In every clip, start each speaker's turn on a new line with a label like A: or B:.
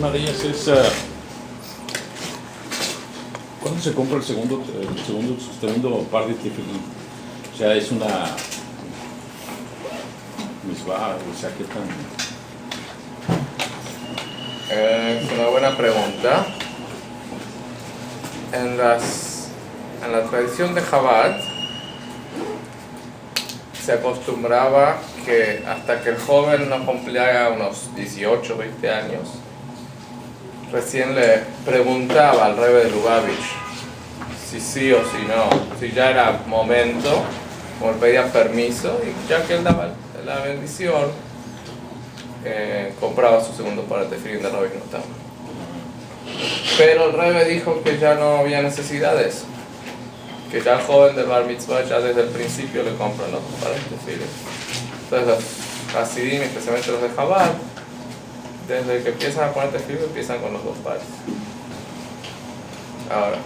A: una de ellas es ¿cuándo se compra el segundo par de tefilín? O sea, es una misbah, o sea, ¿qué tan?
B: Es una buena pregunta. En la tradición de Chabad se acostumbraba que hasta que el joven no cumpliera unos 18 o 20 años, recién le preguntaba al Rebbe de Lubavitch si sí o si no, si ya era momento, como él pedía permiso, y ya que él daba la bendición, compraba su segundo par de tefilín de Rabbeinu Tam. Pero el Rebbe dijo que ya no había necesidad de eso, que ya el joven del Bar Mitzvah ya desde el principio le compran los pares de tefilín. Entonces los Hasidim, especialmente los de Chabad, desde que empiezan a poner tefilín empiezan con los dos pares. Ahora,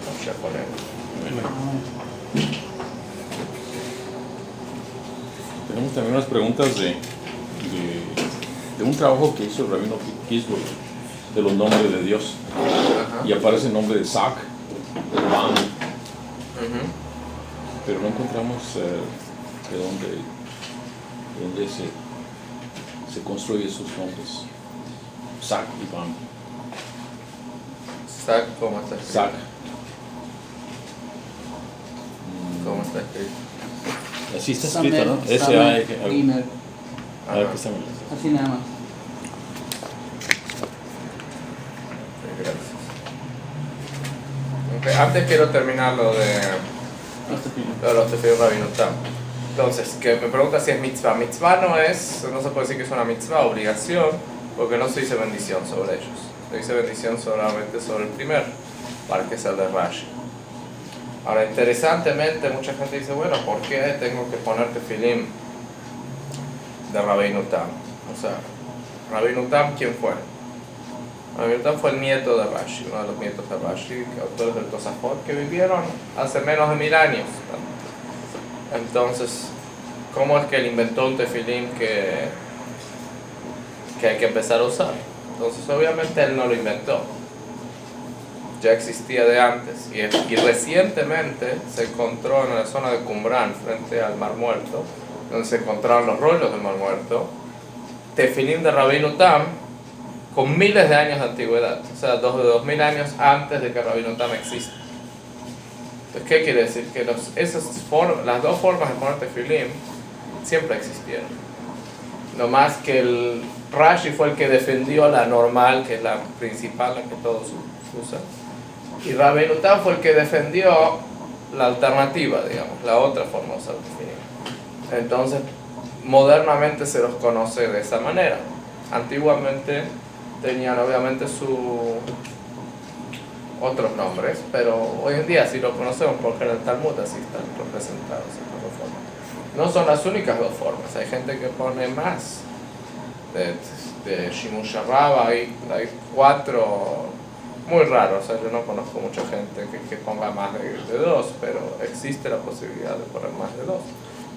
B: vamos a poner.
A: Tenemos también unas preguntas de un trabajo que hizo el rabino Kisburg de los nombres de Dios.
B: Ajá.
A: Y aparece el nombre de Zak, de Bam, pero no encontramos de dónde se construyen esos nombres. Zak y Bam.
B: Zak, ¿cómo está escrito?
A: Zak.
B: ¿Cómo está escrito?
A: Así está escrito, ¿no? S-A-K.
C: Gimel.
A: A ver, ¿qué está bien?
C: Así nada más.
B: Gracias. Okay, antes quiero terminar lo de los tefilín Rabbeinu Tam. Entonces, que me pregunta si es mitzvah. Mitzvah no se puede decir que es una mitzvah, obligación, porque no se dice bendición sobre ellos. Se dice bendición solamente sobre el primer, para que sea el de Rashi. Ahora, interesantemente, mucha gente dice, bueno, ¿por qué tengo que poner tefilín de Rabbeinu Tam? O sea, Rabbeinu Tam, ¿quién fue? Rabbeinu Tam fue el nieto de Rashi, uno de los nietos de Rashi, autores del Tosafot, que vivieron hace menos de 1000 años. Entonces, ¿cómo es que él inventó un tefilín que hay que empezar a usar? Entonces, obviamente él no lo inventó, ya existía de antes, y recientemente se encontró en la zona de Qumran, frente al Mar Muerto, donde se encontraron los rollos del Mar Muerto, tefilín de Rabbeinu Tam con miles de años de antigüedad, o sea, 2000 años antes de que Rabbeinu Tam exista. Entonces, ¿qué quiere decir? Que las dos formas de poner tefilín siempre existieron. No más que el Rashi fue el que defendió la normal, que es la principal, la que todos usan. Y Rabbeinu Tam fue el que defendió la alternativa, digamos, la otra forma de usar tefilín. Entonces, modernamente se los conoce de esa manera. Antiguamente tenían obviamente otros nombres, pero hoy en día sí lo conocemos porque en el Talmud así están representados en dos formas. No son las únicas dos formas, hay gente que pone más de Shimush Rabba, hay 4 muy raros, o sea, yo no conozco mucha gente que ponga más de 2, pero existe la posibilidad de poner más de 2,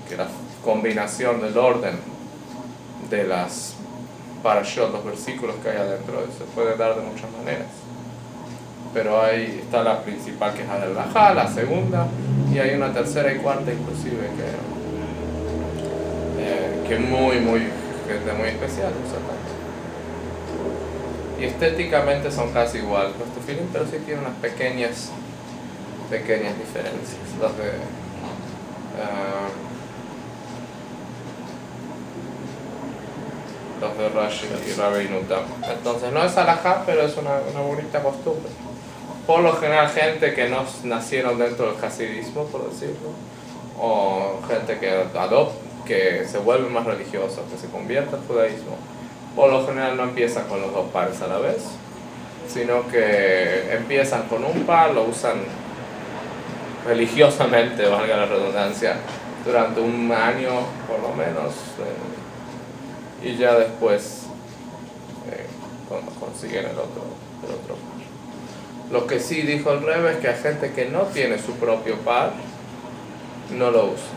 B: que la combinación del orden de las parashot, los versículos que hay adentro, se puede dar de muchas maneras. Pero ahí está la principal, que es la del Lajá, la segunda, y hay una tercera y cuarta inclusive que es muy especial, o sea, y estéticamente son casi igual los tefilín, pero sí tienen unas pequeñas diferencias. Los de Rashi y Rabbeinu Tam. Entonces no es alajá, pero es una bonita costumbre. Por lo general, gente que no nacieron dentro del hasidismo, por decirlo, o gente que se vuelve más religiosa, que se convierte al judaísmo, por lo general no empiezan con los 2 pares a la vez, sino que empiezan con un par, lo usan religiosamente, valga la redundancia, durante un año por lo menos, y ya después cuando consiguen el otro par. Lo que sí dijo el Rebbe es que hay gente que no tiene su propio par, no lo usa,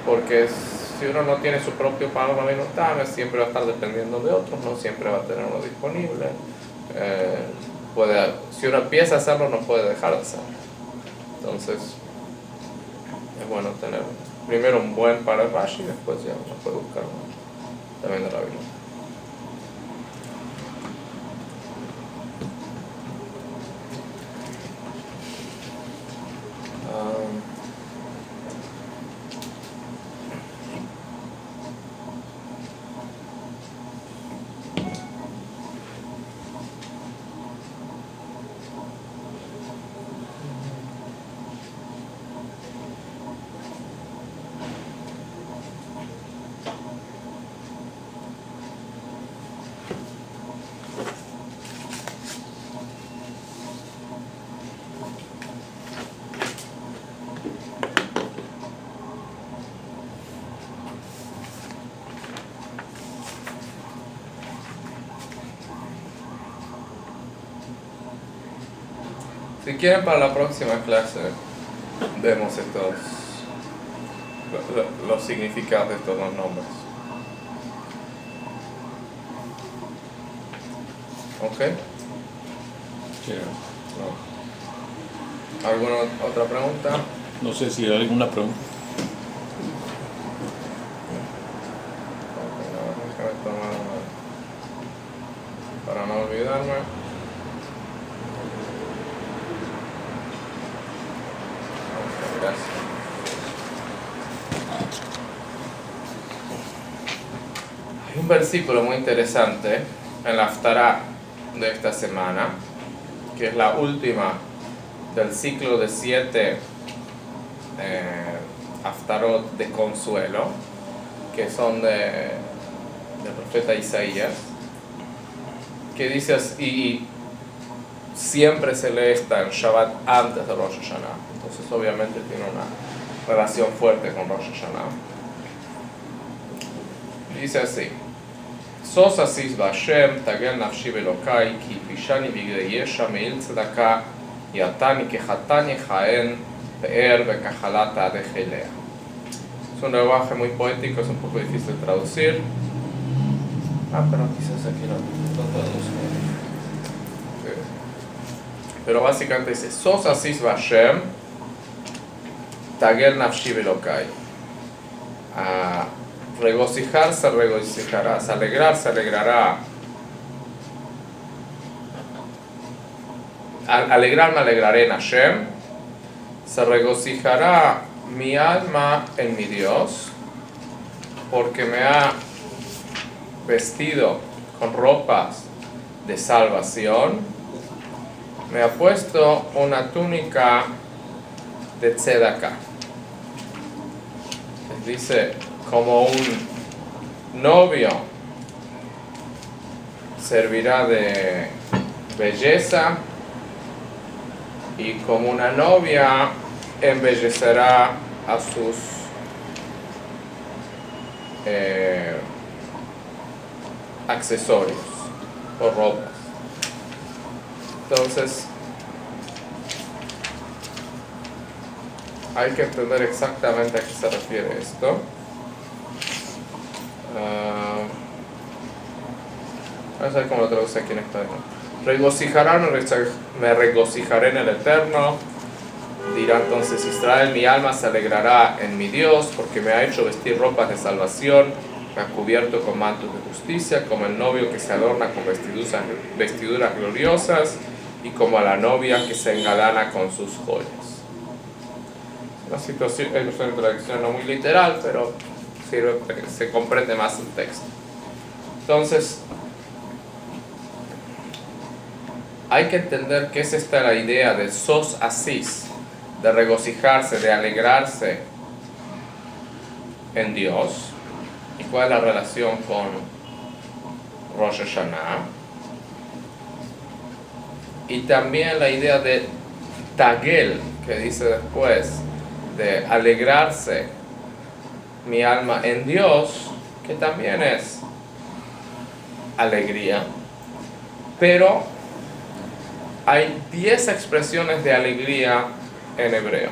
B: porque si uno no tiene su propio Parma Minutame, siempre va a estar dependiendo de otros, no siempre va a tener uno disponible. Si uno empieza a hacerlo, no puede dejar de hacerlo. Entonces, es bueno tener primero un buen para Rashi y después ya uno puede buscar uno también de la Biblia. Si quieren, para la próxima clase vemos los significados de estos dos nombres. ¿Ok?
A: Sí.
B: No. ¿Alguna otra pregunta?
A: No sé si hay alguna pregunta.
B: Déjame tomar para no olvidarme. Gracias. Hay un versículo muy interesante en la Haftará de esta semana, que es la última del ciclo de 7 Haftarot de consuelo, que son del profeta Isaías, que dice así, y siempre se lee esta en Shabbat antes de Rosh Hashanah. Entonces obviamente tiene una relación fuerte con Rosh Hashanah. Dice así: Sos asis Vashem, tagel nafshi velokai, ki pishani bigdeyesha meil tzedaka, yatani kechatani jaen, peer vekajalata adejelea. Es un lenguaje muy poético, es un poco difícil de traducir. Pero quizás aquí no traduzco. Pero básicamente dice: Sos asis Vashem, tagel nafshi velokai. Regocijar se regocijará, alegrar se alegrará. Al alegrar me alegraré en Hashem. Se regocijará mi alma en mi Dios, porque me ha vestido con ropas de salvación, me ha puesto una túnica de tzedakah. Dice, como un novio servirá de belleza, y como una novia embellecerá a sus accesorios o ropas. Entonces, hay que entender exactamente a qué se refiere esto. Vamos a ver cómo lo traduce aquí en español. Regocijarán, me regocijaré en el Eterno. Dirá entonces Israel: mi alma se alegrará en mi Dios, porque me ha hecho vestir ropas de salvación, me ha cubierto con mantos de justicia, como el novio que se adorna con vestiduras gloriosas, y como a la novia que se engalana con sus joyas. Una situación, es una traducción no muy literal, pero sirve para que se comprende más el texto. Entonces, hay que entender que es esta la idea de sos asis, de regocijarse, de alegrarse en Dios. ¿Y cuál es la relación con Rosh Hashanah? Y también la idea de tagel, que dice después, de alegrarse mi alma en Dios, que también es alegría. Pero hay 10 expresiones de alegría en hebreo,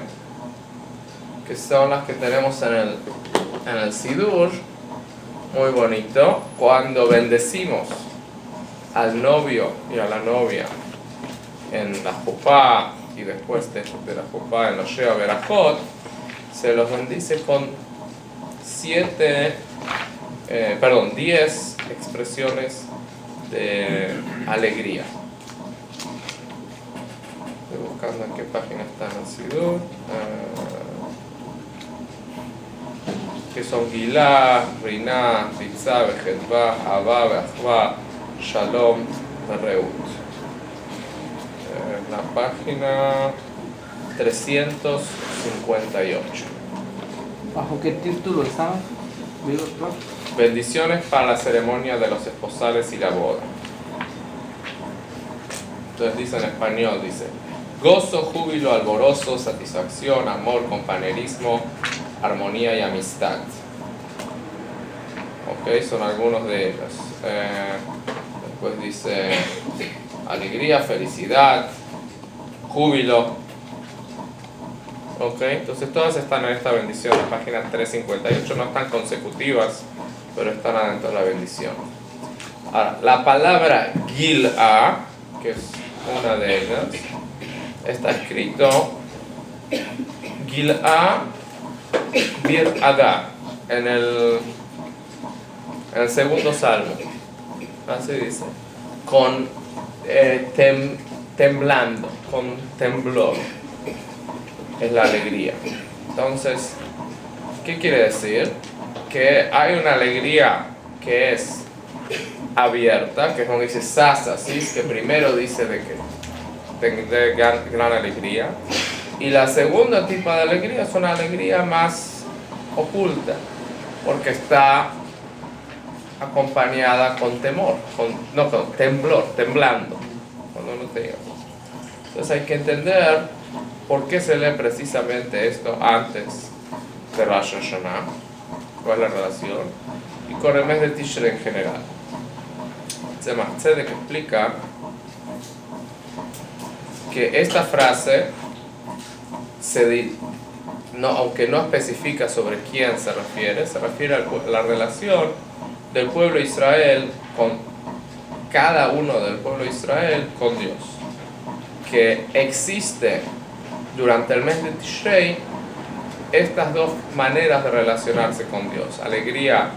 B: que son las que tenemos en el en el Sidur, muy bonito, cuando bendecimos al novio y a la novia en la Jupá y después de la Jupá en los Sheva Berajot, se los bendice con 10 expresiones de alegría. Estoy buscando en qué página está en el Sidur. Que son Gilá, Riná, Ritzá, Bejetbá, Abá, Beachbá, Shalom, Reut. La página 358.
C: ¿Bajo qué título estaba?
B: Bendiciones para la ceremonia de los esposales y la boda. Entonces dice en español, dice: gozo, júbilo, alborozo, satisfacción, amor, compañerismo, armonía y amistad. Ok, son algunos de ellos. Después dice alegría, felicidad, júbilo. Ok, entonces todas están en esta bendición, la página 358, no están consecutivas, pero están adentro de la bendición. Ahora, la palabra Gil'a, que es una de ellas, está escrito Gil'a Bir Adá en el segundo salmo, así dice, con temblando, con temblor, es la alegría. Entonces, ¿qué quiere decir? Que hay una alegría que es abierta, que es como dice Sasasis, que primero dice de gran alegría, y la segunda tipo de alegría es una alegría más oculta, porque está acompañada con temor, con temblor, temblando, cuando uno te diga. Entonces hay que entender por qué se lee precisamente esto antes de Rosh Hashanah, cuál es la relación, y con el mes de Tishrei en general. Tzemach Tzedek explica que esta frase, aunque no especifica sobre quién se refiere a la relación del pueblo de Israel con cada uno del pueblo de Israel con Dios, que existe durante el mes de Tishrei estas dos maneras de relacionarse con Dios: alegría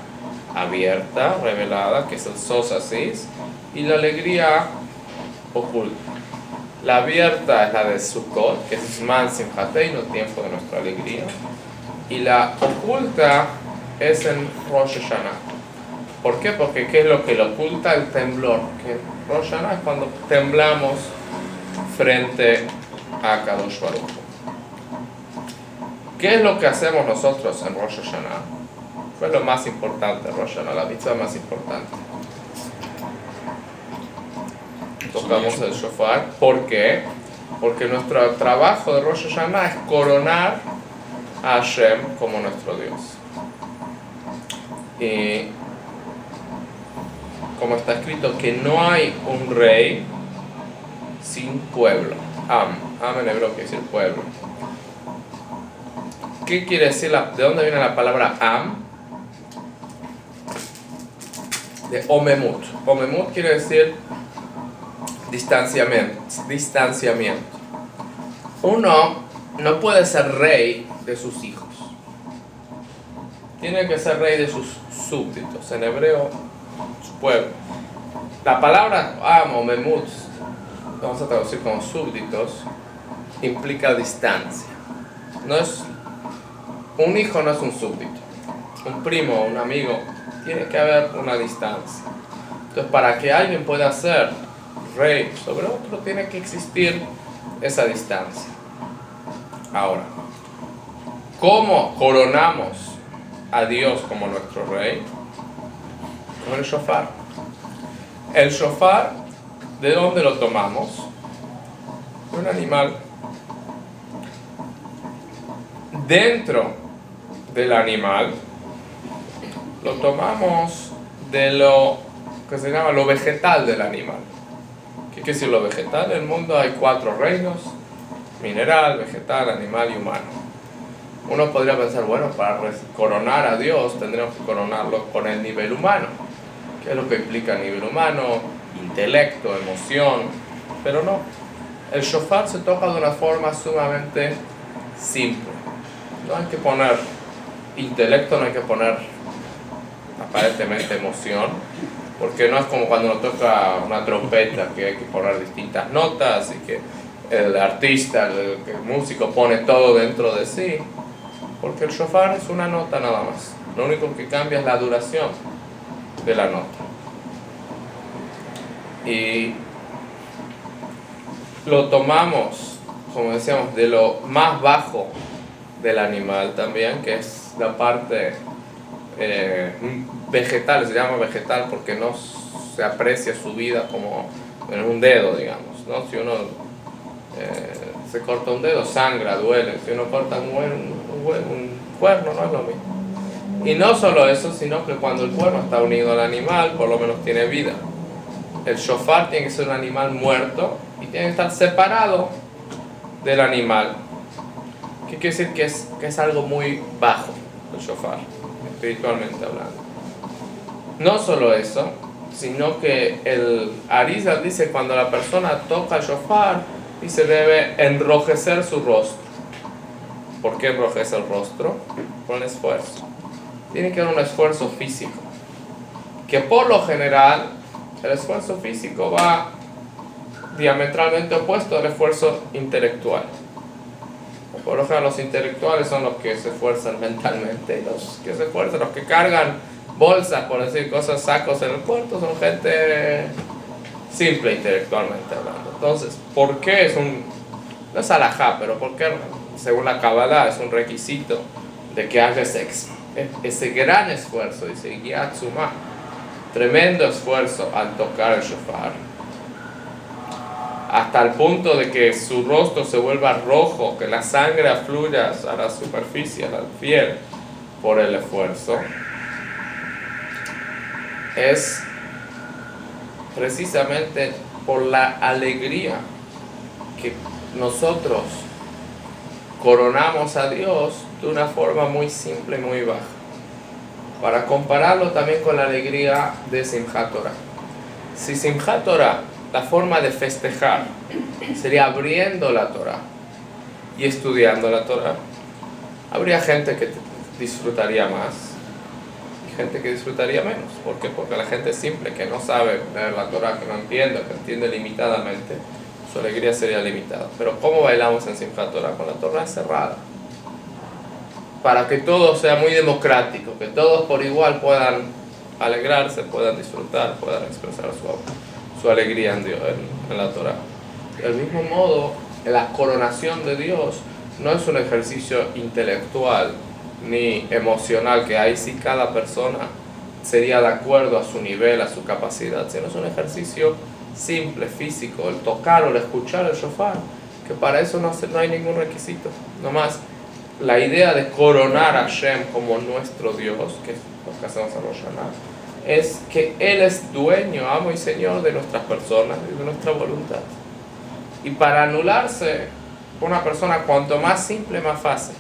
B: abierta, revelada, que es el Sosasis, y la alegría oculta. La abierta es la de Sukkot, que es Zman Simchateinu, tiempo de nuestra alegría, y la oculta es en Rosh Hashanah. ¿Por qué? Porque ¿qué es lo que lo oculta? El temblor. Que Rosh Hashanah es cuando temblamos frente a Kadosh Baruch Hu. ¿Qué es lo que hacemos nosotros en Rosh Hashanah? Fue lo más importante, Rosh Hashanah, la mitzvah más importante. Tocamos el shofar. ¿Por qué? Porque nuestro trabajo de Rosh Hashanah es coronar a Hashem como nuestro Dios. Y como está escrito que no hay un rey sin pueblo. Am en hebreo quiere decir pueblo. ¿Qué quiere decir? ¿De dónde viene la palabra am? De omemut. Omemut quiere decir distanciamiento. Uno no puede ser rey de sus hijos. Tiene que ser rey de sus súbditos. En hebreo, su pueblo. La palabra am o memut, vamos a traducir como súbditos, implica distancia. Un hijo no es un súbdito. Un primo o un amigo, tiene que haber una distancia. Entonces, para que alguien pueda ser rey sobre otro, tiene que existir esa distancia. Ahora, ¿cómo coronamos a Dios como nuestro rey? Con el shofar. El shofar, ¿de dónde lo tomamos? De un animal. Dentro del animal lo tomamos de lo que se llama lo vegetal del animal. ¿Qué quiere decir lo vegetal? En el mundo hay 4 reinos: mineral, vegetal, animal y humano. Uno podría pensar, bueno, para coronar a Dios tendríamos que coronarlo con el nivel humano. ¿Qué es lo que implica nivel humano? Intelecto, emoción, pero no. El shofar se toca de una forma sumamente simple. No hay que poner intelecto, no hay que poner aparentemente emoción, porque no es como cuando uno toca una trompeta que hay que poner distintas notas y que el artista, el músico pone todo dentro de sí, porque el shofar es una nota nada más. Lo único que cambia es la duración de la nota. Y lo tomamos, como decíamos, de lo más bajo del animal también, que es la parte vegetal. Se llama vegetal porque no se aprecia su vida como en un dedo, digamos, ¿no? Si uno se corta un dedo, sangra, duele. Si uno corta un cuerno, no es lo mismo. Y no solo eso, sino que cuando el cuerno está unido al animal, por lo menos tiene vida. El shofar tiene que ser un animal muerto y tiene que estar separado del animal. ¿Qué quiere decir? Que es algo muy bajo el shofar, espiritualmente hablando. No solo eso, sino que el Arizal dice cuando la persona toca el shofar, dice debe enrojecer su rostro. ¿Por qué enrojece el rostro? Con esfuerzo. Tiene que haber un esfuerzo físico, que por lo general el esfuerzo físico va diametralmente opuesto al esfuerzo intelectual. Por lo general los intelectuales son los que se esfuerzan mentalmente, y los que se esfuerzan, los que cargan bolsas, por decir cosas, sacos en el puerto, son gente simple intelectualmente hablando. Entonces, ¿por qué no es alajá, pero por qué según la Kabbalah es un requisito de que haga ese gran esfuerzo, dice Yatsumah, tremendo esfuerzo al tocar el shofar, hasta el punto de que su rostro se vuelva rojo, que la sangre afluya a la superficie, a la piel, por el esfuerzo, es precisamente por la alegría que nosotros coronamos a Dios de una forma muy simple y muy baja. Para compararlo también con la alegría de Simchat Torah. Si Simchat Torah, la forma de festejar, sería abriendo la Torah y estudiando la Torah, habría gente que disfrutaría más y gente que disfrutaría menos. ¿Por qué? Porque la gente simple que no sabe leer la Torah, que no entiende, que entiende limitadamente, su alegría sería limitada. Pero ¿cómo bailamos en Simchat Torah? Con la Torah cerrada, para que todo sea muy democrático, que todos por igual puedan alegrarse, puedan disfrutar, puedan expresar su alegría en Dios, en la Torah. Del mismo modo, la coronación de Dios no es un ejercicio intelectual ni emocional, que ahí sí cada persona sería de acuerdo a su nivel, a su capacidad, sino es un ejercicio simple, físico, el tocar o el escuchar el shofar, que para eso no hay ningún requisito. Nomás la idea de coronar a Hashem como nuestro Dios, que es lo que hacemos en Rosh Hashanah, es que Él es dueño, amo y señor de nuestras personas y de nuestra voluntad. Y para anularse una persona, cuanto más simple, más fácil.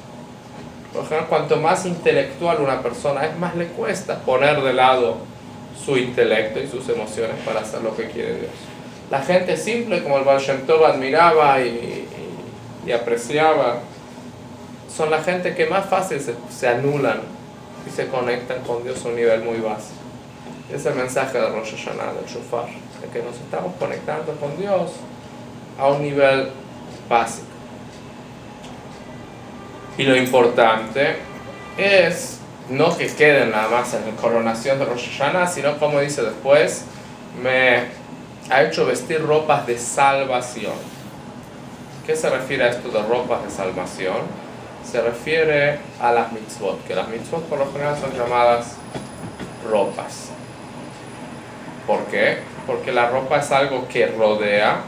B: Por ejemplo, cuanto más intelectual una persona es, más le cuesta poner de lado su intelecto y sus emociones para hacer lo que quiere Dios. La gente simple, como el Baal Shem Tov admiraba y apreciaba, son la gente que más fácil se anulan y se conectan con Dios a un nivel muy básico. Es el mensaje de Rosh Hashanah, del shofar, de que nos estamos conectando con Dios a un nivel básico. Y lo importante es no que queden nada más en la coronación de Rosh Hashanah, sino como dice después, me ha hecho vestir ropas de salvación. ¿Qué se refiere a esto de ropas de salvación? Se refiere a las mitzvot, que las mitzvot por lo general son llamadas ropas. ¿Por qué? Porque la ropa es algo que rodea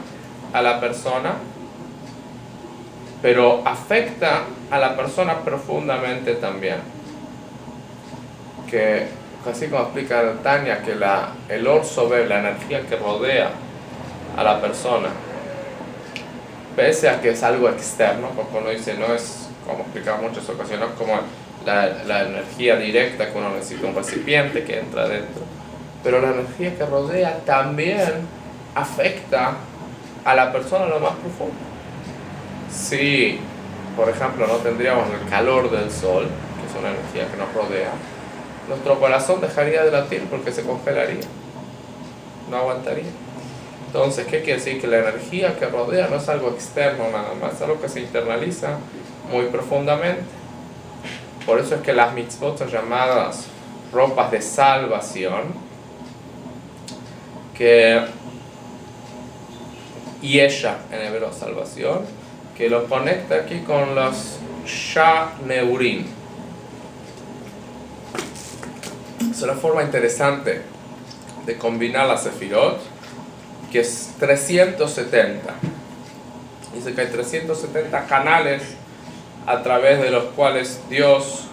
B: a la persona, pero afecta a la persona profundamente también. Que así como explica Tania, que el Or Sobev, la energía que rodea a la persona, pese a que es algo externo, porque uno dice no es como explicaba en muchas ocasiones, como la energía directa que uno necesita un recipiente que entra dentro, pero la energía que rodea también afecta a la persona en lo más profundo. Si, por ejemplo, no tendríamos el calor del sol, que es una energía que nos rodea, nuestro corazón dejaría de latir porque se congelaría, no aguantaría. Entonces, ¿qué quiere decir? Que la energía que rodea no es algo externo nada más, es algo que se internaliza muy profundamente. Por eso es que las mitzvot son llamadas ropas de salvación, que yesha en hebreo salvación, que lo conecta aquí con los shaneurim. Es una forma interesante de combinar las sefirot, que es 370. Dice que hay 370 canales a través de los cuales Dios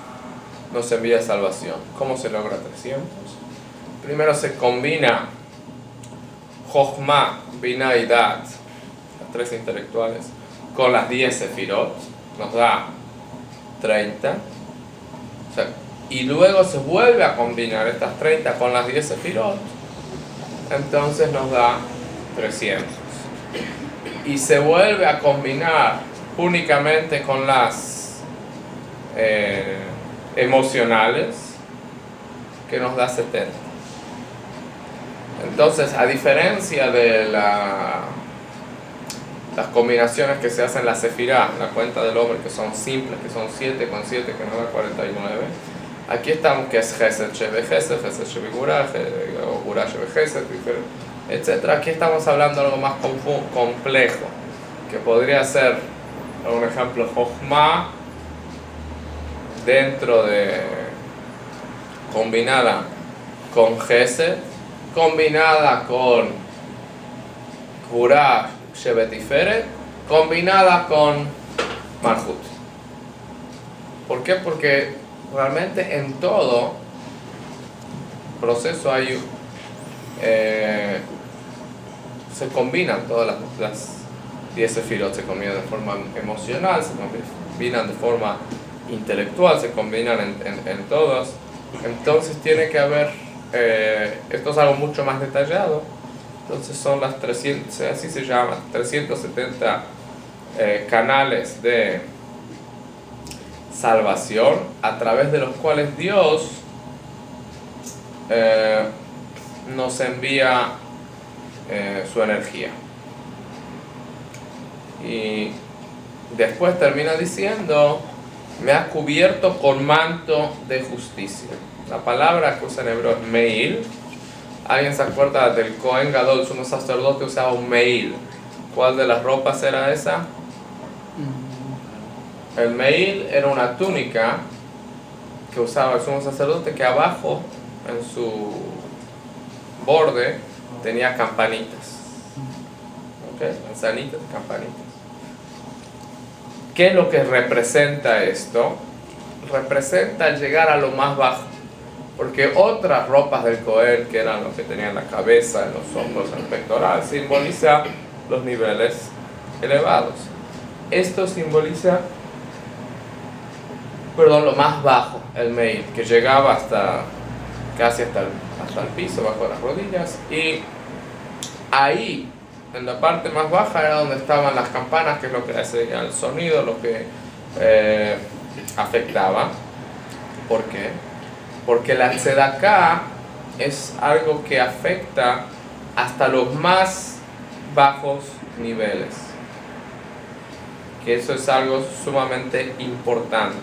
B: nos envía salvación. ¿Cómo se logra 300? Primero se combina Jochma, Binah y Dat, las tres intelectuales, con las 10 sefirot, nos da 30. O sea, y luego se vuelve a combinar estas 30 con las 10 sefirot, entonces nos da 300. Y se vuelve a combinar únicamente con las emocionales, que nos da 70. Entonces, a diferencia de las combinaciones que se hacen en la sefirá, la cuenta del hombre, que son simples, que son 7 con 7, que nos da 49, aquí estamos que es Gesed Shebe Gesed, Gesed Shebe Gurah, o Gurah Shebe Gesed, etc. Aquí estamos hablando de algo más complejo, que podría ser, por un ejemplo, Jochma dentro de combinada con Gesed, combinada con Gurah Shebe Tiferet, combinada con Malhut. ¿Por qué? Porque realmente en todo proceso hay se combinan todas las 10 sefirot, se combinan de forma emocional, se combinan de forma intelectual, se combinan en todas. Entonces tiene que haber, esto es algo mucho más detallado, entonces son las 300, así se llama, 370 canales de salvación a través de los cuales Dios nos envía su energía. Y después termina diciendo: me ha cubierto con manto de justicia. La palabra que usa en hebreo es meil. ¿Alguien se acuerda del Cohen Gadol, el sumo sacerdote, usaba un meil? ¿Cuál de las ropas era esa? El meil era una túnica que usaba el sumo sacerdote, que abajo en su borde tenía campanitas, manzanitas y campanitas. ¿Qué es lo que representa esto? Representa el llegar a lo más bajo, porque otras ropas del Cohen, que eran los que tenían la cabeza, en los hombros, en el pectoral, simboliza los niveles elevados. Esto simboliza, lo más bajo, el meil, que llegaba casi hasta el piso, bajo las rodillas, y ahí, en la parte más baja, era donde estaban las campanas, que es lo que hacía el sonido, lo que afectaba. ¿Por qué? Porque la tzedaká es algo que afecta hasta los más bajos niveles, que eso es algo sumamente importante,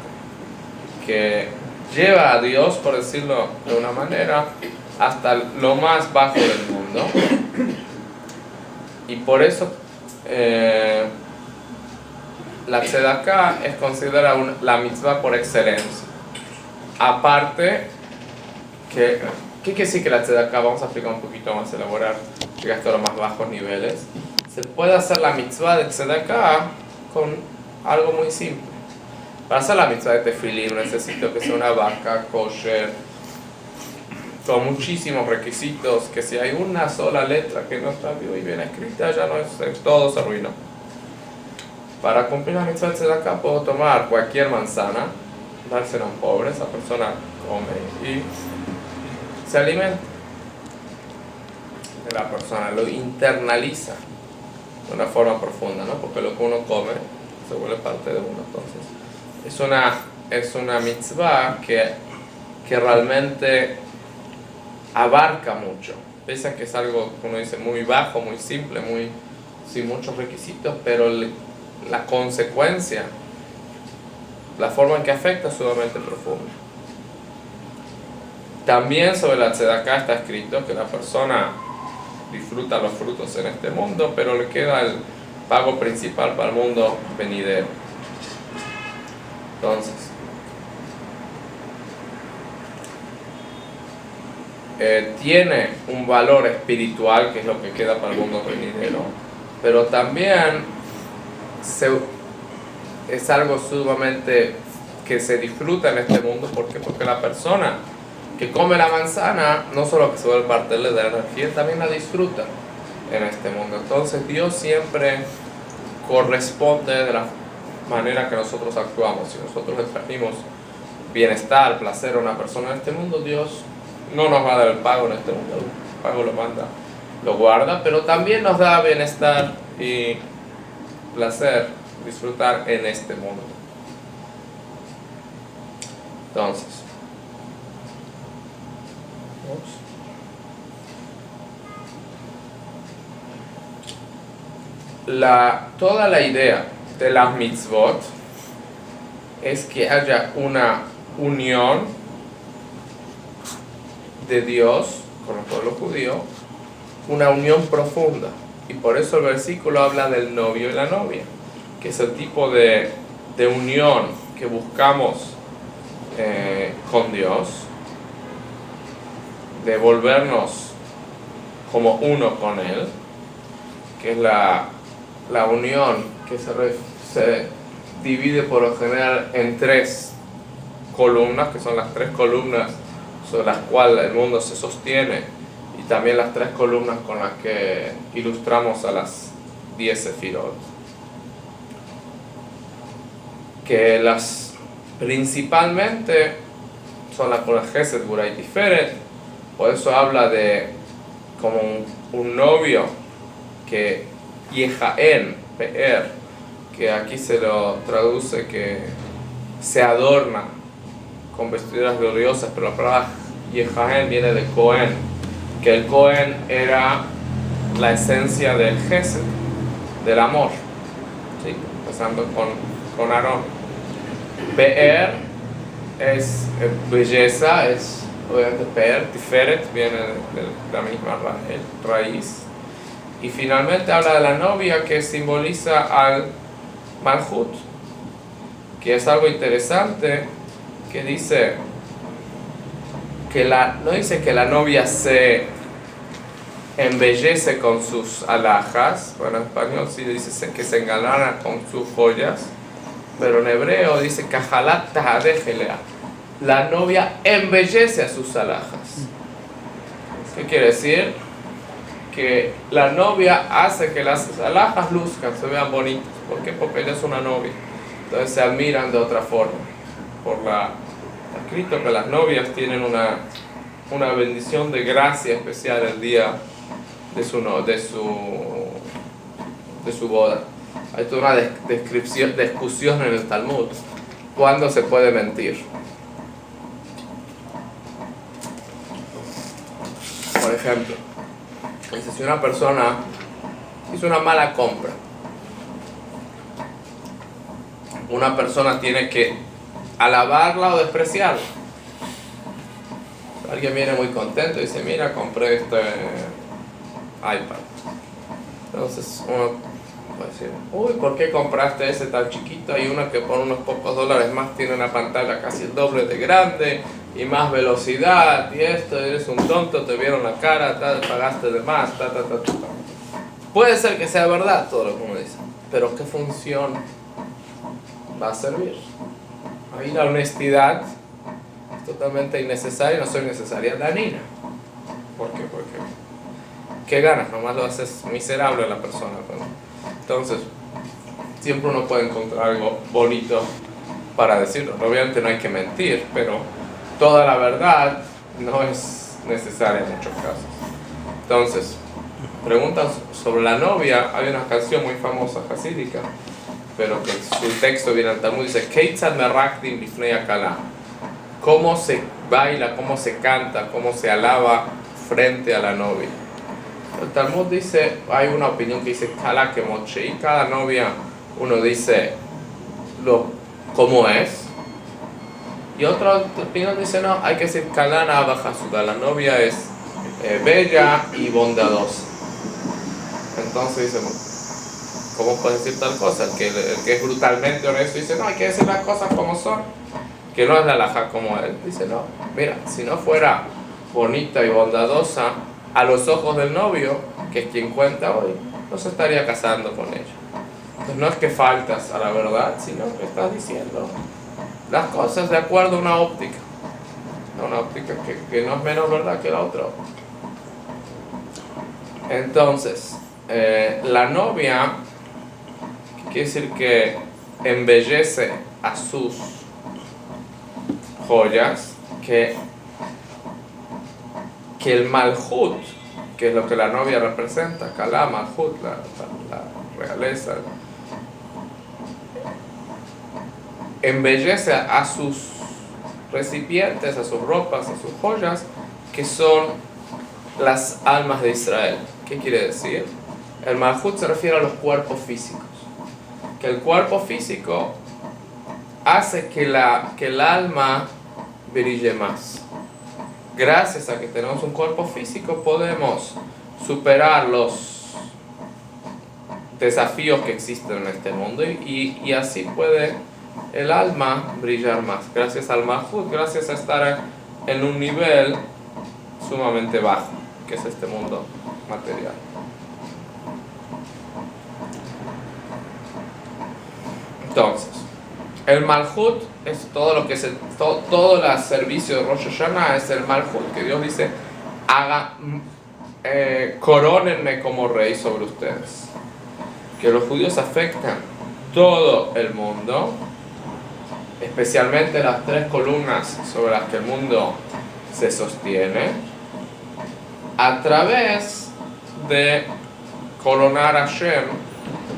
B: que lleva a Dios, por decirlo de una manera, hasta lo más bajo del mundo. Y por eso la tzedaká es considerada la mitzvah por excelencia. Aparte, ¿qué quiere decir que la tzedaká? Vamos a explicar un poquito más, elaborar, llega hasta los más bajos niveles. Se puede hacer la mitzvah de tzedaká con algo muy simple. Para hacer la mitzvah de tefilim necesito que sea una vaca kosher, con muchísimos requisitos, que si hay una sola letra que no está muy bien escrita, ya no es, todo se arruinó. para cumplir la mitzvah de tzedakah puedo tomar cualquier manzana, dársela a un pobre, esa persona come y se alimenta. La persona lo internaliza de una forma profunda, ¿no? Porque lo que uno come se vuelve parte de uno. Entonces, es una mitzvah que realmente abarca mucho. Pese a que es algo, uno dice, muy bajo, muy simple, sin muchos requisitos, pero la consecuencia, la forma en que afecta es sumamente profunda. También sobre la tzedakah está escrito que la persona disfruta los frutos en este mundo, pero le queda el pago principal para el mundo venidero. Entonces, tiene un valor espiritual, que es lo que queda para el mundo venidero, pero también es algo sumamente que se disfruta en este mundo. ¿Por qué? Porque la persona que come la manzana no solo que se vuelve parte de la energía, también la disfruta en este mundo. Entonces Dios siempre corresponde de la manera que nosotros actuamos. Si nosotros le trajimos bienestar, placer a una persona en este mundo, Dios no nos va a dar el pago en este mundo, el pago lo manda, lo guarda, pero también nos da bienestar y placer, disfrutar en este mundo. Entonces, toda la idea de las mitzvot es que haya una unión de Dios con el pueblo judío, una unión profunda, y por eso el versículo habla del novio y la novia, que es el tipo de unión que buscamos con Dios, de volvernos como uno con Él, que es la unión que se divide por lo general en 3 columnas, que son las 3 columnas sobre las cuales el mundo se sostiene, y también las 3 columnas con las que ilustramos a las 10 sefirot, que las principalmente son las columnas Gesed, Gvura y Tiferet. Por eso habla de como un novio que Yehaen, Pe'er, que aquí se lo traduce que se adorna con vestiduras gloriosas, pero la palabra Yehaen viene de Cohen, que el Cohen era la esencia del Gesed, del amor, ¿sí? Empezando con Aarón. Pe'er es belleza, es obviamente Pe'er. Tiferet viene de la misma raíz. Y finalmente habla de la novia, que simboliza al Malhut, que es algo interesante, que dice que no dice que la novia se embellece con sus alhajas. Bueno, en español sí dice que se engalana con sus joyas, pero en hebreo dice kahalat tahadejelea, la novia embellece a sus alhajas. ¿Qué quiere decir? Que la novia hace que las alhajas luzcan, se vean bonitas. ¿Por qué? Porque ella es una novia, entonces se admiran de otra forma. Está escrito que las novias tienen una bendición de gracia especial el día de su boda. Hay toda una discusión en el Talmud, ¿cuándo se puede mentir? Por ejemplo, si una persona hizo una mala compra, una persona tiene que alabarla o despreciarla. Alguien viene muy contento y dice, mira, compré este iPad. Entonces uno puede decir, uy, ¿por qué compraste ese tan chiquito? Hay uno que por unos pocos dólares más tiene una pantalla casi el doble de grande y más velocidad, y esto, eres un tonto, te vieron la cara, pagaste de más, Puede ser que sea verdad todo lo que uno dice, pero ¿qué función va a servir? Ahí la honestidad es totalmente innecesaria, no soy necesaria, dañina. ¿Por qué? Porque ¿qué ganas? Nomás lo haces miserable a la persona. Entonces, siempre uno puede encontrar algo bonito para decirlo. Obviamente no hay que mentir, pero toda la verdad no es necesaria en muchos casos. Entonces, preguntas sobre la novia. Hay una canción muy famosa, hasídica, pero que su texto viene al Talmud, dice Keitzad merakdim lifnei hakala. Cómo se baila, cómo se canta, cómo se alaba frente a la novia. El Talmud dice, hay una opinión que dice Kala que moche, y cada novia uno dice cómo es, y otra opinión dice no, hay que decir Kala Nabajasuda, la novia es bella y bondadosa. Entonces dice, ¿cómo puedes decir tal cosa? El que es brutalmente honesto dice no, hay que decir las cosas como son, que no es la halajá como él. Dice no, mira, si no fuera bonita y bondadosa a los ojos del novio, que es quien cuenta hoy, no se estaría casando con ella. Entonces no es que faltas a la verdad, sino que estás diciendo las cosas de acuerdo a una óptica que no es menos verdad que la otra. Entonces, la novia, que quiere decir que embellece a sus joyas, que el malhut, que es lo que la novia representa, Kalá, malhut, la realeza, embellece a sus recipientes, a sus ropas, a sus joyas, que son las almas de Israel. ¿Qué quiere decir? El malhut se refiere a los cuerpos físicos, que el cuerpo físico hace que el alma brille más. Gracias a que tenemos un cuerpo físico podemos superar los desafíos que existen en este mundo y así puede el alma brillar más, gracias al malhut, gracias a estar en un nivel sumamente bajo, que es este mundo material. Entonces, el malhut es todo lo que es todo el servicio de Rosh Hashanah, es el malhut, que Dios dice, corónenme como rey sobre ustedes. Que los judíos afectan todo el mundo, especialmente las tres columnas sobre las que el mundo se sostiene, a través de coronar a Hashem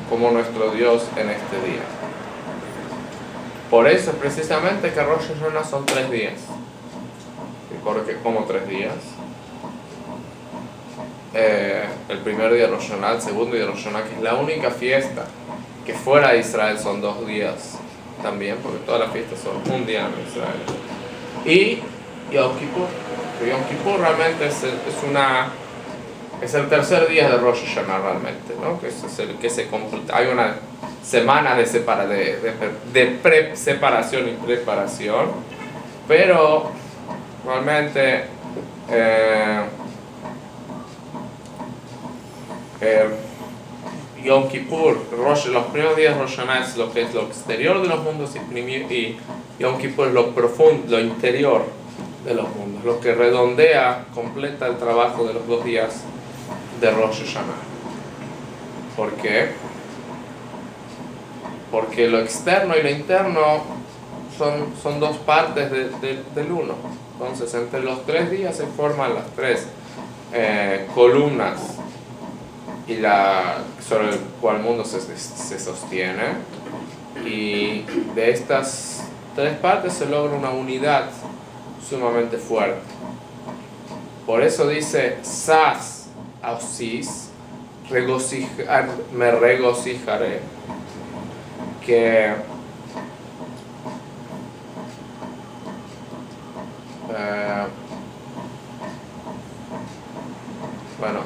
B: como nuestro Dios en este día. Por eso precisamente que Rosh Hashanah son 3 días. ¿Y por qué? ¿Cómo 3 días? El primer día de Rosh Hashanah, el segundo día de Rosh Hashanah, que es la única fiesta que fuera de Israel son 2 días también, porque todas las fiestas son un día en Israel. Y Yom Kippur. Yom Kippur realmente es el tercer día de Rosh Hashanah realmente, ¿no? Que es el que se completa. Hay una semana de separación y preparación, pero realmente Yom Kippur, los primeros días de Rosh Hashanah es lo que es lo exterior de los mundos y Yom Kippur es lo profundo, lo interior de los mundos, lo que redondea, completa el trabajo de los 2 días de Rosh Hashanah. ¿Por qué? Porque lo externo y lo interno son 2 partes del uno. Entonces, entre los 3 días se forman las 3 columnas y sobre el cual el mundo se sostiene. Y de estas 3 partes se logra una unidad sumamente fuerte. Por eso dice Sas Ausis, me regocijaré, que bueno,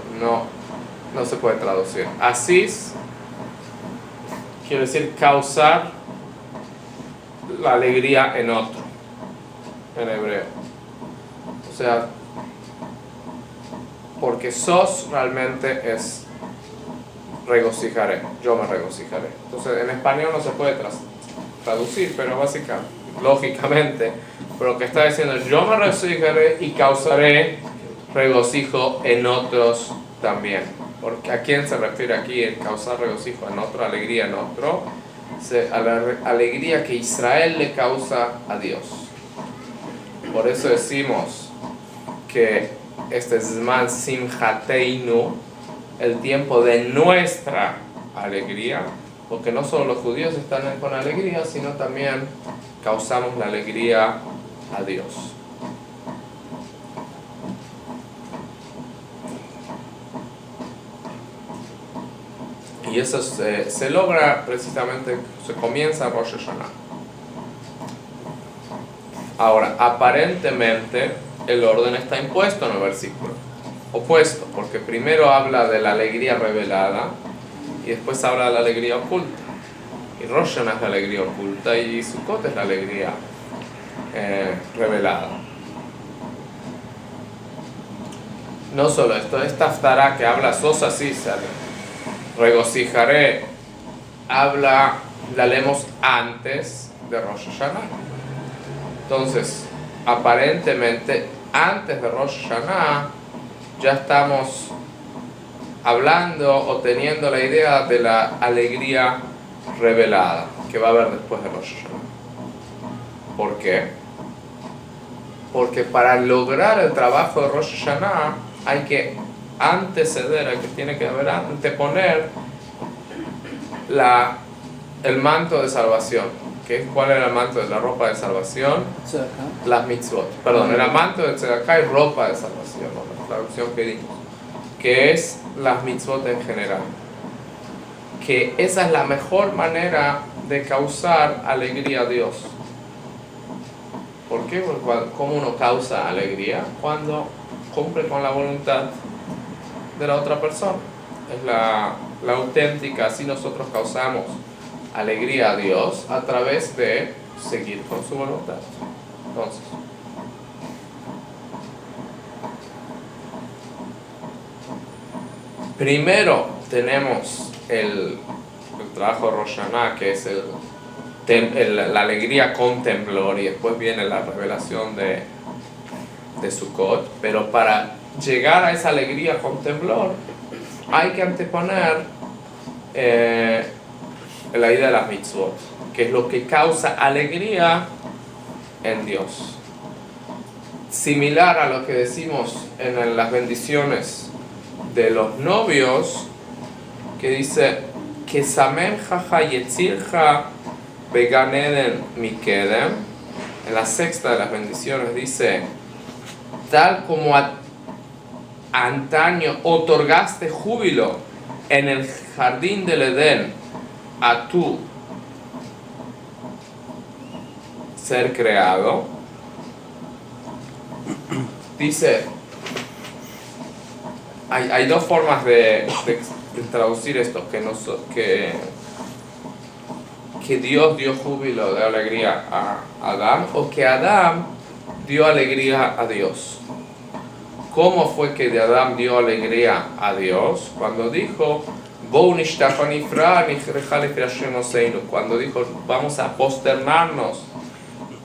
B: no se puede traducir. Asis quiere decir causar la alegría en otro, en hebreo. O sea, porque sos realmente es regocijaré, yo me regocijaré. Entonces en español no se puede traducir, pero básicamente, lógicamente, pero lo que está diciendo es yo me regocijaré y causaré regocijo en otros también. Porque ¿a quién se refiere aquí el causar regocijo en otro, alegría en otro? a la alegría que Israel le causa a Dios. Por eso decimos que este es Zman Simchateinu, el tiempo de nuestra alegría, porque no solo los judíos están con alegría, sino también causamos la alegría a Dios. Y eso se logra precisamente, se comienza Rosh Hashanah. Ahora, aparentemente el orden está impuesto en el versículo opuesto, porque primero habla de la alegría revelada y después habla de la alegría oculta. Y Rosh Hashanah es la alegría oculta y Sukkot es la alegría revelada. No solo esto, esta Haftará que habla Sosa Císar, regocijaré, la leemos antes de Rosh Hashanah. Entonces, aparentemente, antes de Rosh Hashanah, ya estamos hablando o teniendo la idea de la alegría revelada que va a haber después de Rosh Hashanah. ¿Por qué? Porque para lograr el trabajo de Rosh Hashanah hay que tiene que haber anteponer el manto de salvación. ¿Cuál era el manto de la ropa de salvación?
C: Tzedakah.
B: Las mitzvot. Perdón, era manto de tzedakah y ropa de salvación, ¿no? La traducción que dimos. Que es las mitzvot en general. Que esa es la mejor manera de causar alegría a Dios. ¿Por qué? Porque ¿cómo uno causa alegría? Cuando cumple con la voluntad de la otra persona. Es la auténtica, así nosotros causamos alegría a Dios a través de seguir con su voluntad. Entonces, primero tenemos el trabajo de Rosh Hashanah, que es la alegría con temblor, y después viene la revelación de Sukkot. Pero para llegar a esa alegría con temblor hay que anteponer la idea de las mitzvot, que es lo que causa alegría en Dios. Similar a lo que decimos en las bendiciones de los novios, que dice que Samem jaja yetzirja began eden mikedem. En la sexta de las bendiciones dice: tal como antaño otorgaste júbilo en el jardín del Edén a tu ser creado. Dice, hay dos formas de traducir esto, que Dios dio júbilo de alegría a Adán, o que Adán dio alegría a Dios. ¿Cómo fue que Adán dio alegría a Dios? Cuando dijo cuando dijo vamos a posternarnos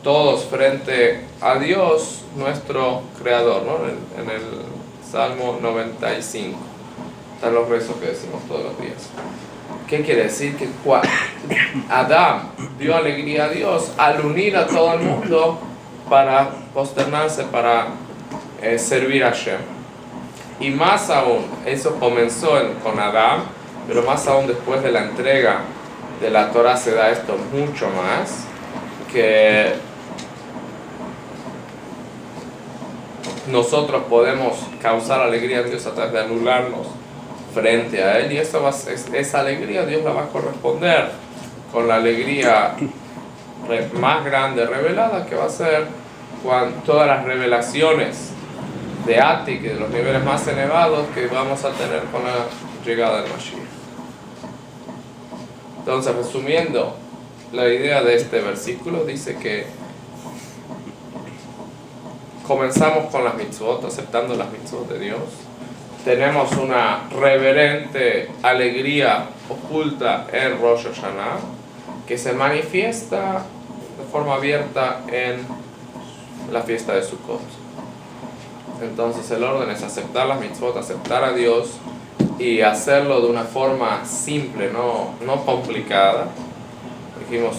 B: todos frente a Dios nuestro creador, ¿no? En el Salmo 95 están los rezos que decimos todos los días. ¿Qué quiere decir? Que Adán dio alegría a Dios al unir a todo el mundo para posternarse, para servir a Hashem. Y más aún, eso comenzó con Adán, pero más aún después de la entrega de la Torah se da esto mucho más, que nosotros podemos causar alegría a Dios a través de anularnos frente a Él, y esa alegría Dios la va a corresponder con la alegría más grande revelada, que va a ser cuando todas las revelaciones de Atik y de los niveles más elevados que vamos a tener con la llegada del Mashiach. Entonces, resumiendo la idea de este versículo, dice que comenzamos con las mitzvot, aceptando las mitzvot de Dios. Tenemos una reverente alegría oculta en Rosh Hashanah, que se manifiesta de forma abierta en la fiesta de Sukkot. Entonces el orden es aceptar las mitzvot, aceptar a Dios y hacerlo de una forma simple, no complicada, dijimos,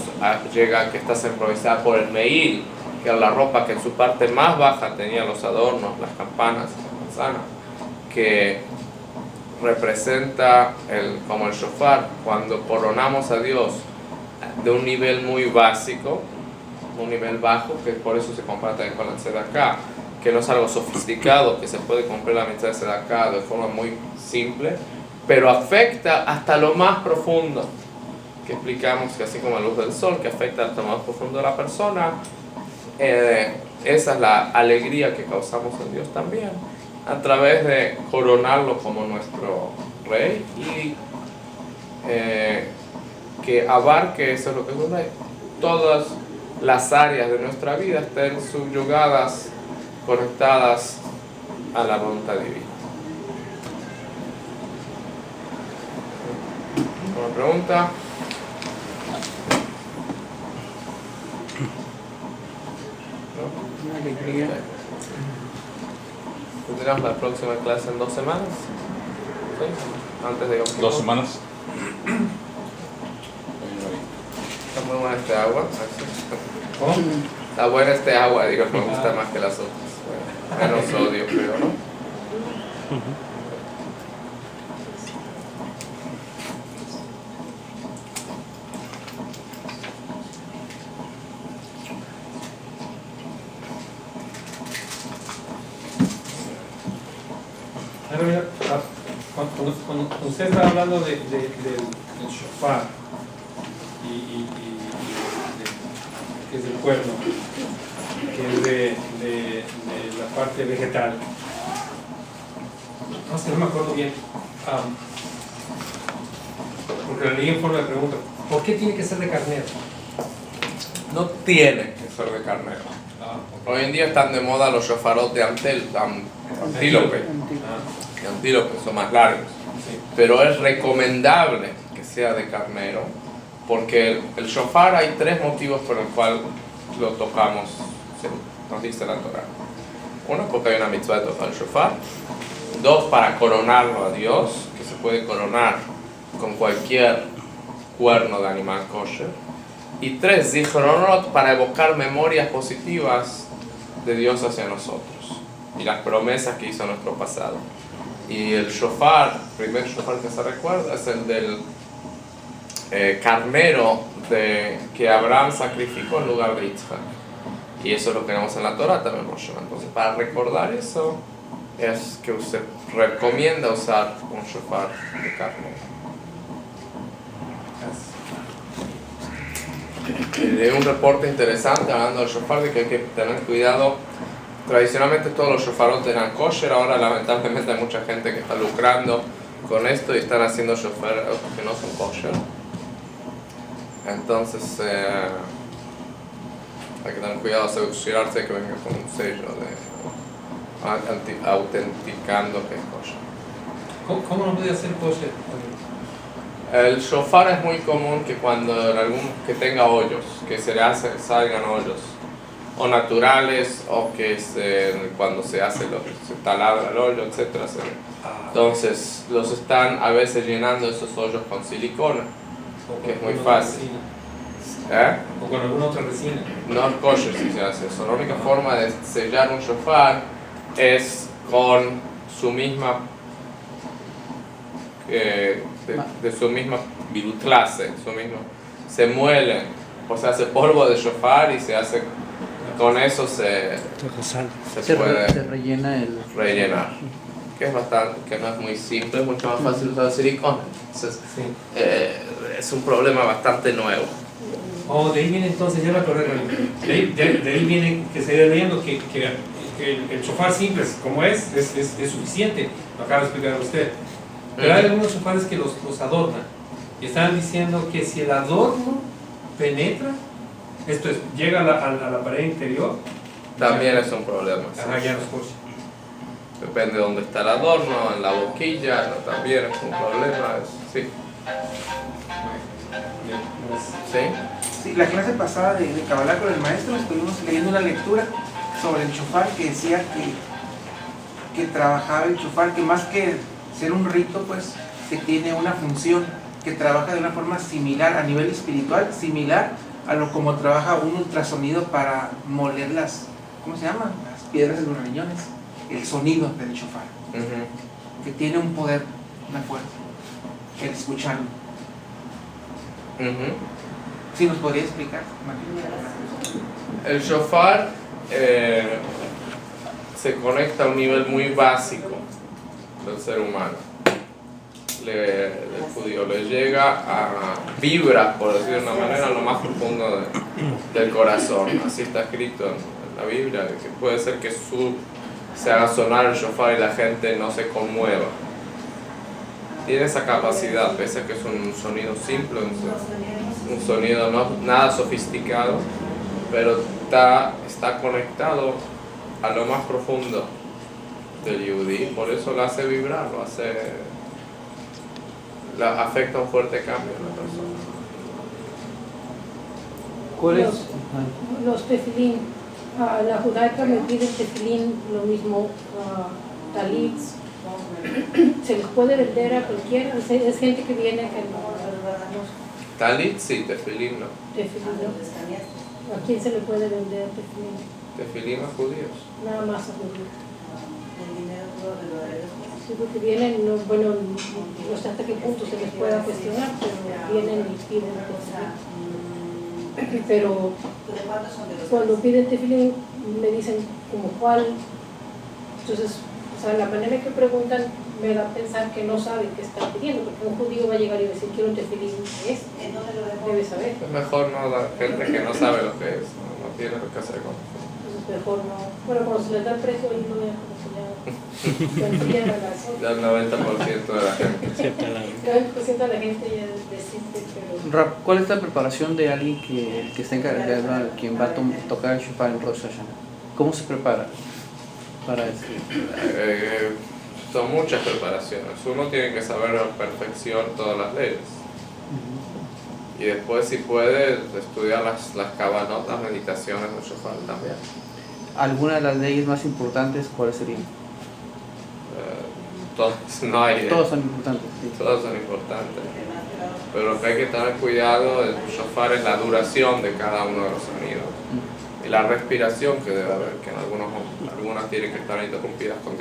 B: llega que está sincronizada por el Meil, que era la ropa que en su parte más baja tenía los adornos, las campanas, la manzana, que representa como el shofar, cuando coronamos a Dios de un nivel muy básico, un nivel bajo, que por eso se compara también con la tzedakah, que no es algo sofisticado, que se puede comprar la mitad de tzedakah de forma muy simple, pero afecta hasta lo más profundo, que explicamos que así como la luz del sol, que afecta hasta lo más profundo de la persona, esa es la alegría que causamos en Dios también, a través de coronarlo como nuestro rey y que abarque, eso es lo que es un rey, todas las áreas de nuestra vida estén subyugadas, conectadas a la voluntad divina. ¿Una pregunta? ¿No?
C: Una alegría.
B: ¿Tendremos la próxima clase en 2 semanas? ¿Sí? Antes de Yom Kippur.
A: 2 semanas.
B: Está muy buena este agua.
D: ¿Cómo?
B: Está buena este agua, digo, me gusta más que las otras. Bueno, menos sodio, creo, ¿no?
D: Ahora mira, cuando usted está hablando del shofar que es el cuerno, que es de la parte vegetal, no sé, no me acuerdo bien, porque la leí en forma de pregunta, ¿por qué tiene que ser de carnero?
B: No tiene que ser de carnero. Hoy en día están de moda los shofarot de antílope. De antílope, son más largos.
D: Sí.
B: Pero es recomendable que sea de carnero, porque el shofar hay 3 motivos por el cual lo tocamos, nos dice la Torah. 1, porque hay una mitzvah de tocar el shofar. 2, para coronarlo a Dios, que se puede coronar con cualquier cuerno de animal kosher. Y 3, zichronot, para evocar memorias positivas de Dios hacia nosotros y las promesas que hizo en nuestro pasado. Y el shofar, el primer shofar que se recuerda es el del carnero que Abraham sacrificó en lugar de Yitzhak. Y eso es lo que vemos en la Torah también, Moshe. Entonces, para recordar eso, es que usted recomienda usar un shofar de carnero. Leí un reporte interesante hablando del shofar, de que hay que tener cuidado. Tradicionalmente todos los shofarot eran kosher, ahora lamentablemente hay mucha gente que está lucrando con esto y están haciendo shofaros que no son kosher. Entonces hay que tener cuidado, asegurarse que venga con un sello de autenticando que es kosher.
D: ¿Cómo no puede hacer kosher?
B: El shofar es muy común que que tenga hoyos, que salgan hoyos, o naturales, o que cuando se taladra el hoyo, etc. Entonces los están a veces llenando esos hoyos con silicona, que es muy fácil.
D: O con alguna otra resina.
B: No es kosher si se hace eso. La única forma de sellar un shofar es con su misma de su misma clase, se muele, o se hace polvo de shofar y se hace, con eso se puede
C: rellena
B: rellenar, que no es muy simple, es mucho más fácil usar silicona. Entonces, es un problema bastante nuevo.
D: De ahí viene entonces, ya me acordé, de ahí viene que se iba leyendo que el shofar simple, como es suficiente, lo acaba de explicar usted. Pero hay algunos shofares que los adornan y están diciendo que si el adorno penetra, esto es, llega a la pared interior,
B: también es un problema. Sí.
D: Ya no es kosher.
B: Depende de dónde está el adorno, en la boquilla, también es un problema. Sí. ¿Sí?
E: Sí, la clase pasada de Kabbalah con el maestro estuvimos leyendo una lectura sobre el shofar que decía que trabajaba el shofar, que más que ser un rito, pues, que tiene una función, que trabaja de una forma similar a nivel espiritual, similar a lo como trabaja un ultrasonido para moler las, ¿cómo se llama? Las piedras de los riñones, el sonido del shofar, que tiene un poder, una fuerza, el escucharlo. ¿Sí nos podría explicar, Martín?
B: El shofar se conecta a un nivel muy básico del ser humano. El judío le llega a vibra, por decirlo de una manera, lo más profundo del corazón. Así está escrito en la Biblia, que puede ser que se haga sonar el shofar y la gente no se conmueva. Tiene esa capacidad, pese a que es un sonido simple, un sonido nada sofisticado, pero está conectado a lo más profundo del yudí, por eso lo hace vibrar, afecta un fuerte cambio en la persona.
C: ¿Cuál es?
F: Los tefilín, la judaica me pide tefilín, lo mismo talits, se les puede vender a cualquiera, es gente que viene que no.
B: Talit sí, tefilín no.
F: Tefilín, ¿no? ¿A quién se le puede vender tefilín?
B: Tefilín a judíos.
F: Nada más a judíos. Sí, porque vienen, bueno, no sé hasta qué punto se les pueda cuestionar, pero vienen y piden tefilín. Pero cuando piden tefilín me dicen como cuál, entonces, o sea, la manera que preguntan me da a pensar que no saben qué están pidiendo, porque un judío va a llegar y decir quiero un tefilín, ¿qué es? Debe saber.
B: Es mejor no dar gente que no sabe lo que es, no tiene lo que hacer con eso.
F: Entonces mejor no, bueno, cuando se les da el precio ahí no dejan como ya
B: Ya el 90% de la gente.
F: el 90% de la gente ya desiste, pero...
C: Rab, ¿cuál es la preparación de alguien que está encargado, quien va a tocar el shofar en Rosh Hashanah? ¿Cómo se prepara para eso?
B: Son muchas preparaciones. Uno tiene que saber a la perfección todas las leyes. Y después, si puede, estudiar las kabanot, las meditaciones del shofar también.
C: ¿Alguna de las leyes más importantes cuáles serían?
B: Todas, no hay.
C: Todas son importantes. Sí.
B: Todas son importantes. Pero lo que hay que tener cuidado del shofar es la duración de cada uno de los sonidos. Y la respiración que debe haber, que en algunas tienen que estar interrumpidas con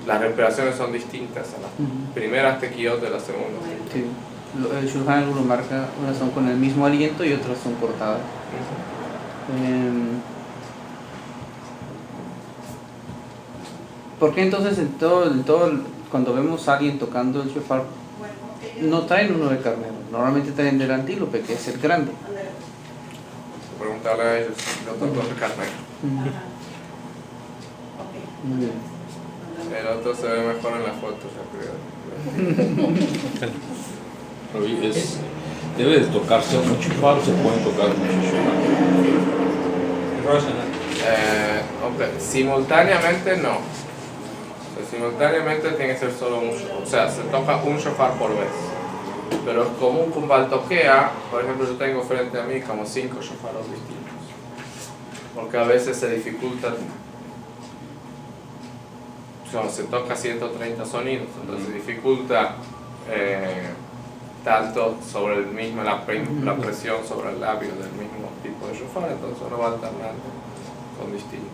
B: las respiraciones son distintas a las primeras tequiyot de la segunda.
C: Sí. El Shulchan Aruch lo marca, unas son con el mismo aliento y otras son cortadas. ¿Por qué entonces en todo cuando vemos a alguien tocando el shofar no traen uno de carnero? Normalmente traen del antílope, que es el grande.
B: Preguntarle a ellos si no tocó el carnero.
C: Muy bien.
B: El otro se ve mejor en la foto, yo creo.
A: Debe de tocarse mucho shofar o se pueden tocar mucho shofar.
D: En Rosh Hashanah.
B: Hombre, simultáneamente no. O sea, simultáneamente tiene que ser solo un shofar. O sea, se toca un shofar por vez. Pero es común que un baltoquea, por ejemplo, yo tengo frente a mí como 5 shofaros distintos. Porque a veces se dificulta. O sea, se toca 130 sonidos, entonces se dificulta tanto sobre el mismo, la presión sobre el labio del mismo tipo de shofar, entonces uno va alternando con distintos.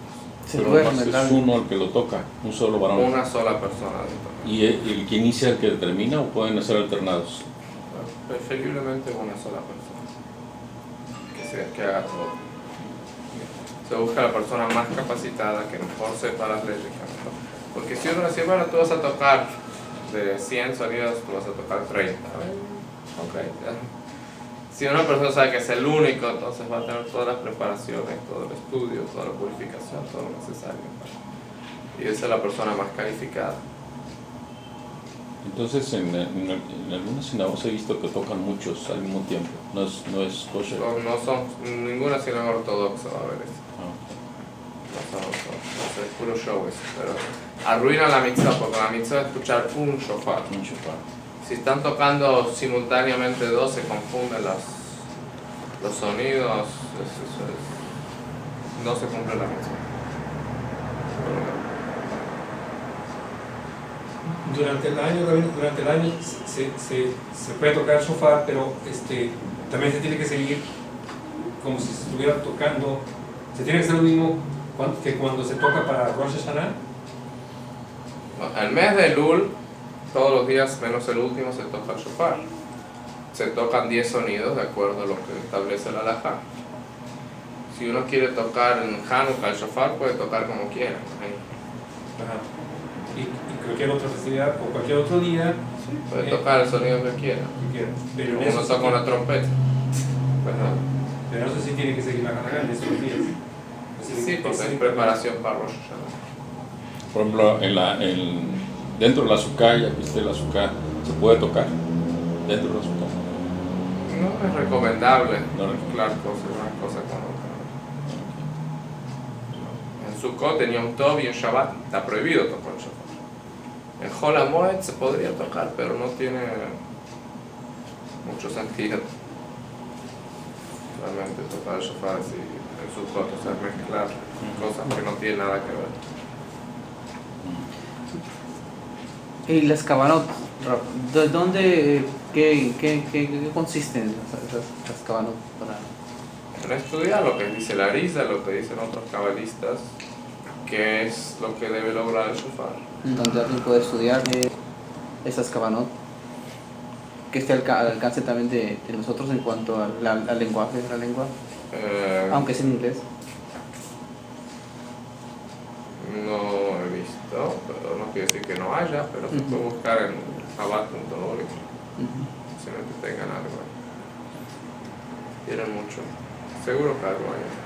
C: Se
A: Pero
C: duerme,
A: nomás es
C: ¿verdad?
A: uno el que lo toca, un solo varón.
B: Una sola persona de tocar.
A: ¿Y el que inicia el que termina o pueden ser alternados?
B: Preferiblemente una sola persona que haga todo. Se busca la persona más capacitada, que mejor sepa las leyes, que mejor. Porque si uno dice, bueno, tú vas a tocar de 100 sonidos, tú vas a tocar 30. Okay. Si una persona sabe que es el único, entonces va a tener todas las preparaciones, todo el estudio, toda la purificación, todo lo necesario. Y esa es la persona más calificada.
A: Entonces en algunas sinagogas he visto que tocan muchos al mismo tiempo. No es kosher.
B: No son ninguna sinagoga ortodoxa va a haber eso.
A: Ah,
B: No es puro show eso, pero arruina la mitzvah, porque la mitzvah es escuchar un shofar.
A: un shofar.
B: Si están tocando simultáneamente dos, se confunden los sonidos, no se cumple la mitzvah.
D: durante el año, Rabino, durante el año se puede tocar el shofar, pero también se tiene que seguir como si se estuviera tocando, se tiene que hacer lo mismo que cuando se toca para Rosh Hashanah.
B: El mes de Elul, todos los días menos el último se toca el shofar. Se tocan 10 sonidos de acuerdo a lo que establece la halajá. Si uno quiere tocar en Hanukkah el shofar, puede tocar como quiera.
D: Ajá. Y cualquier otra festividad o cualquier otro día
B: Puede tocar el sonido que quiera.
D: pero en
B: Uno
D: eso
B: toca una trompeta.
D: pero eso sí tiene que seguir la halajá en esos días.
B: Sí, porque es preparación para Rosh Hashanah.
A: Por ejemplo, dentro de la azúcar, ya que esté la azúcar, se puede tocar dentro de la azúcar.
B: No es recomendable
A: No.
B: mezclar una cosa con otra. En Sukkot, en Yom Tov y en Shabbat está prohibido tocar el shofar. En Hol HaMoed se podría tocar, pero no tiene mucho sentido. Realmente tocar el shofar así en Sukkot, o sea, mezclar cosas que no tienen nada que ver.
C: Y las kavanot, ¿de dónde, qué consisten las kavanot?
B: En estudiar lo que dice la Risa, lo que dicen otros cabalistas, que es lo que debe lograr el shofar.
C: Donde alguien puede estudiar esas kavanot, que esté al alcance también de nosotros en cuanto al lenguaje de la lengua, aunque es en inglés.
B: No he visto, pero no quiere decir que no haya, pero se puede buscar en Chabad.org, si no te tengan algo. Tienen mucho, seguro que algo hay.